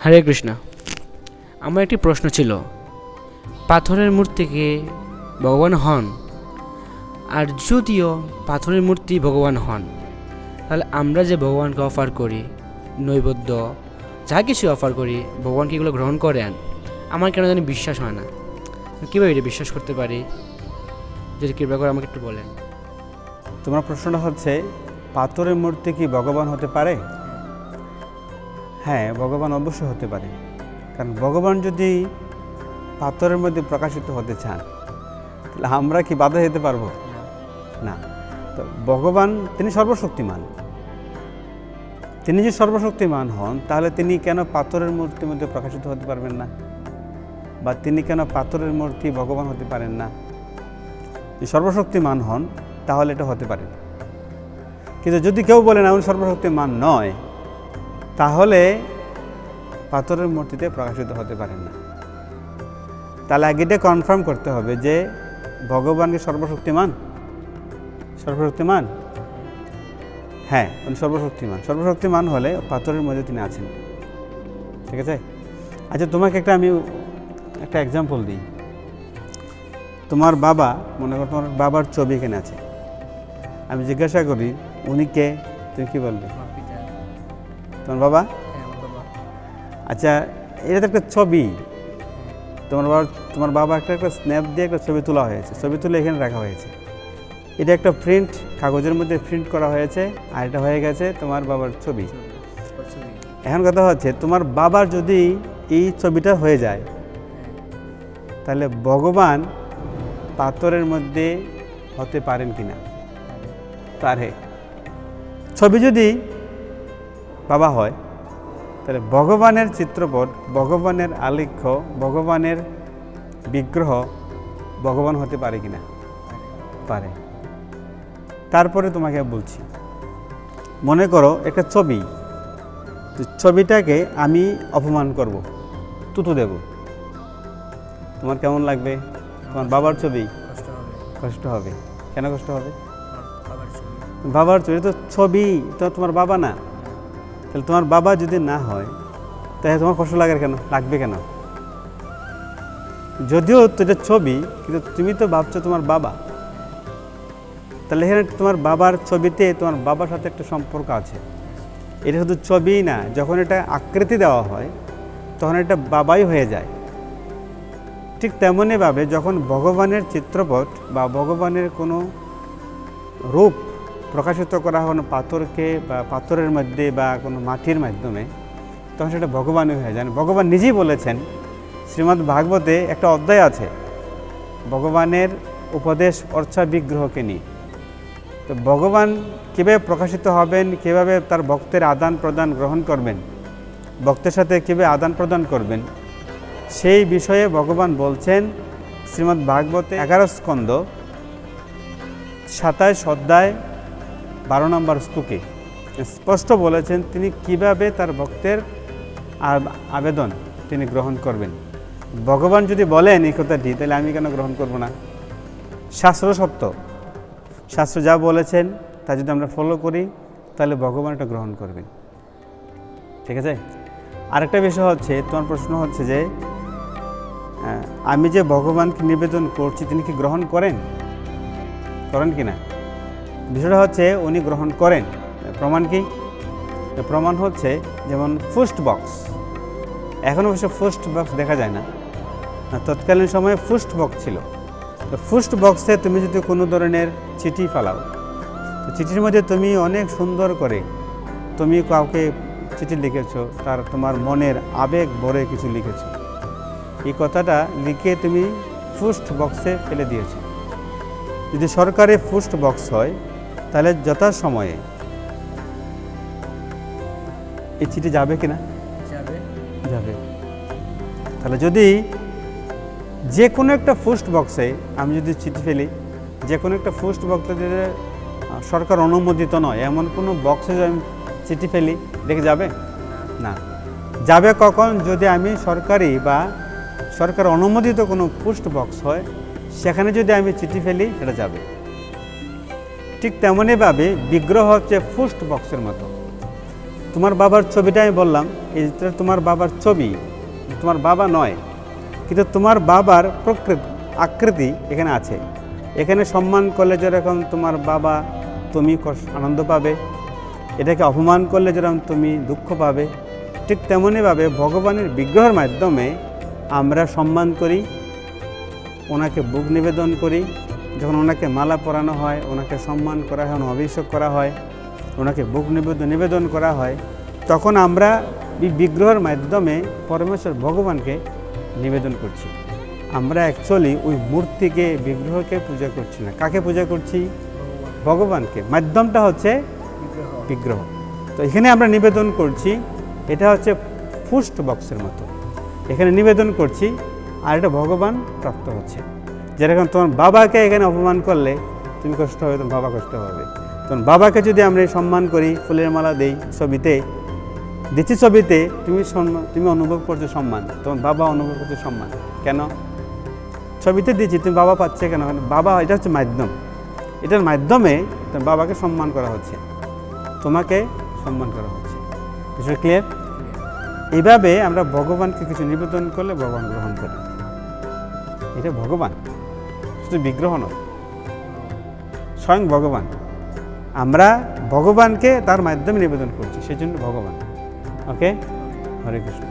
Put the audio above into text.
হরে কৃষ্ণ। আমার একটি প্রশ্ন ছিল, পাথরের মূর্তিকে ভগবান হন? আর যদিও পাথরের মূর্তি ভগবান হন, তাহলে আমরা যে ভগবানকে অফার করি, নৈবেদ্য যা কিছু অফার করি, ভগবান কি এগুলো গ্রহণ করেন? আমার কেন জানি বিশ্বাস হয় না। কীভাবে এটা বিশ্বাস করতে পারি? যদি কৃপা করে আমাকে একটু বলেন। তোমার প্রশ্নটা হচ্ছে, পাথরের মূর্তি কি ভগবান হতে পারে? হ্যাঁ, ভগবান অবশ্যই হতে পারে। কারণ ভগবান যদি পাথরের মধ্যে প্রকাশিত হতে চান, তাহলে আমরা কি বাধা দিতে পারবো? না। তো ভগবান তিনি সর্বশক্তিমান। তিনি যদি সর্বশক্তিমান হন, তাহলে তিনি কেন পাথরের মূর্তির মধ্যে প্রকাশিত হতে পারবেন না? বা তিনি কেন পাথরের মূর্তি ভগবান হতে পারেন না? যদি সর্বশক্তিমান হন, তাহলে এটা হতে পারে। কিন্তু যদি কেউ বলেন উনি সর্বশক্তিমান নয়, তাহলে পাথরের মূর্তিতে প্রকাশিত হতে পারেন না। তাহলে আগে এটা কনফার্ম করতে হবে যে ভগবান কি সর্বশক্তিমান? সর্বশক্তিমান? হ্যাঁ, উনি সর্বশক্তিমান। সর্বশক্তিমান হলে পাথরের মধ্যে তিনি আছেন। ঠিক আছে? আচ্ছা, তোমাকে আমি একটা এক্সাম্পল দিই। তোমার বাবা, মনে করো তোমার বাবার ছবি এখানে আছে। আমি জিজ্ঞাসা করি উনি কে, তুমি কি বলবে? তোমার বাবা? আচ্ছা, এটা তো একটা ছবি। তোমার বাবা একটা স্ন্যাপ দিয়ে একটা ছবি তোলা হয়েছে, ছবি তুলে এখানে রাখা হয়েছে। এটা একটা প্রিন্ট, কাগজের মধ্যে প্রিন্ট করা হয়েছে, আর এটা হয়ে গেছে তোমার বাবার ছবি। এখন কথা হচ্ছে, তোমার বাবার যদি এই ছবিটা হয়ে যায়, তাহলে ভগবান পাথরের মধ্যে হতে পারেন কিনা? পারে। ছবি যদি বাবা হয়, তাহলে ভগবানের চিত্রপট, ভগবানের আলেখ্য, ভগবানের বিগ্রহ ভগবান হতে পারে কিনা? পারে। তারপরে তোমাকে বলছি, মনে করো একটা ছবি, ছবিটাকে আমি অপমান করব, তুতু দেব, তোমার কেমন লাগবে? তোমার বাবার ছবি কষ্ট হবে। কেন কষ্ট হবে? বাবার ছবি তো ছবি, তো তোমার বাবা না। তাহলে তোমার বাবা যদি না হয়, তাহলে তোমার কষ্ট লাগবে কেন? যদিও তো এটা ছবি, কিন্তু তুমি তো ভাবছো তোমার বাবা। তাহলে এখানে তোমার বাবার ছবিতে তোমার বাবার সাথে একটা সম্পর্ক আছে। এটা শুধু ছবিই না, যখন এটা আকৃতি দেওয়া হয়, তখন এটা বাবাই হয়ে যায়। ঠিক তেমনইভাবে যখন ভগবানের চিত্রপট বা ভগবানের কোনো রূপ প্রকাশিত করা হয় পাথরকে বা পাথরের মধ্যে বা কোনো মাটির মাধ্যমে, তখন সেটা ভগবানই হয়ে যায়। ভগবান নিজেই বলেছেন, শ্রীমদ্ ভাগবতে একটা অধ্যায় আছে ভগবানের উপদেশ অর্চা বিগ্রহকে নিয়ে। তো ভগবান কীভাবে প্রকাশিত হবেন, কীভাবে তার ভক্তের আদান প্রদান গ্রহণ করবেন, ভক্তের সাথে কীভাবে আদান প্রদান করবেন, সেই বিষয়ে ভগবান বলছেন শ্রীমদ্ ভাগবতে 11 স্কন্ধ 27 অধ্যায় 12 নম্বর শ্লোকে স্পষ্ট বলেছেন তিনি কিভাবে তার ভক্তের আবেদন তিনি গ্রহণ করবেন। ভগবান যদি বলেন এই কথাটি, তাহলে আমি কেন গ্রহণ করব না? শাস্ত্র সত্য, শাস্ত্র যা বলেছেন তা যদি আমরা ফলো করি, তাহলে ভগবান এটা গ্রহণ করবেন। ঠিক আছে? আরেকটা বিষয় হচ্ছে, তোমার প্রশ্ন হচ্ছে যে আমি যে ভগবানকে নিবেদন করছি, তিনি কি গ্রহণ করেন কি না? বিষয়টা হচ্ছে উনি গ্রহণ করেন। প্রমাণ কি? প্রমাণ হচ্ছে যেমন ফুস্ট বক্স। এখন অবশ্য ফুস্ট বক্স দেখা যায় না, তৎকালীন সময়ে ফুস্ট বক্স ছিল। তো ফুস্ট বক্সে তুমি যদি কোনো ধরনের চিঠি ফেলাও, তো চিঠির মধ্যে তুমি অনেক সুন্দর করে তুমি কাউকে চিঠি লিখেছো, তোমার মনের আবেগ ভরে কিছু লিখেছো, এই কথাটা লিখে তুমি ফুস্ট বক্সে ফেলে দিয়েছো। যদি সরকারি ফুস্ট বক্স হয়, তাহলে যথাসময়ে এই চিঠি যাবে কিনা? যাবে। তাহলে যদি যে কোনো একটা পোস্ট বক্সে আমি যদি চিঠি ফেলি, যে কোনো একটা পোস্ট বক্সে যদি সরকার অনুমোদিত নয় এমন কোনো বক্সে যদি আমি চিঠি ফেলি, দেখে যাবে না? যাবে কখন? যদি আমি সরকারি বা সরকার অনুমোদিত কোনো পোস্ট বক্স হয়, সেখানে যদি আমি চিঠি ফেলি, সেটা যাবে। ঠিক তেমনইভাবে বিগ্রহ হচ্ছে পোস্ট বক্সের মতো। তোমার বাবার ছবিটা আমি বললাম, এটা তোমার বাবার ছবি, তোমার বাবা নয়, কিন্তু তোমার বাবার আকৃতি এখানে আছে। এখানে সম্মান করলে যেরকম তোমার বাবা তুমি আনন্দ পাবে, এটাকে অপমান করলে যেরকম তুমি দুঃখ পাবে, ঠিক তেমনইভাবে ভগবানের বিগ্রহের মাধ্যমে আমরা সম্মান করি, ওনাকে বুক নিবেদন করি। যখন ওনাকে মালা পরানো হয়, ওনাকে সম্মান করা হয়, অভিষেক করা হয়, ওনাকে বুক নিবেদন করা হয়, তখন আমরা এই বিগ্রহের মাধ্যমে পরমেশ্বর ভগবানকে নিবেদন করছি। আমরা অ্যাকচুয়ালি ওই মূর্তিকে, বিগ্রহকে পূজা করছি না। কাকে পূজা করছি? ভগবানকে। মাধ্যমটা হচ্ছে বিগ্রহ। তো এখানে আমরা নিবেদন করছি, এটা হচ্ছে ফুস্ট বক্সের মতো, এখানে নিবেদন করছি আর এটা ভগবান প্রাপ্ত হচ্ছে। যেরকম তোমার বাবাকে এখানে অপমান করলে তুমি কষ্ট হবে, তোমার বাবা কষ্ট হবে। তোমার বাবাকে যদি আমরা সম্মান করি, ফুলের মালা দেই, ছবিতে দিচ্ছি, ছবিতে তুমি অনুভব করছো সম্মান, তোমার বাবা অনুভব করছে সম্মান। কেন? ছবিতে দিচ্ছি, তুমি বাবা পাচ্ছে কেন? বাবা, এটা হচ্ছে মাধ্যম, এটার মাধ্যমে তোমার বাবাকে সম্মান করা হচ্ছে, তোমাকে সম্মান করা হচ্ছে। বিষয় ক্লিয়ার? এইভাবে আমরা ভগবানকে কিছু নিবেদন করলে ভগবান গ্রহণ করে। এটা ভগবান, শুধু বিগ্রহ নয়, স্বয়ং ভগবান। আমরা ভগবানকে তার মাধ্যমে নিবেদন করছি, সেই জন্য ভগবান। ওকে, হরে কৃষ্ণ।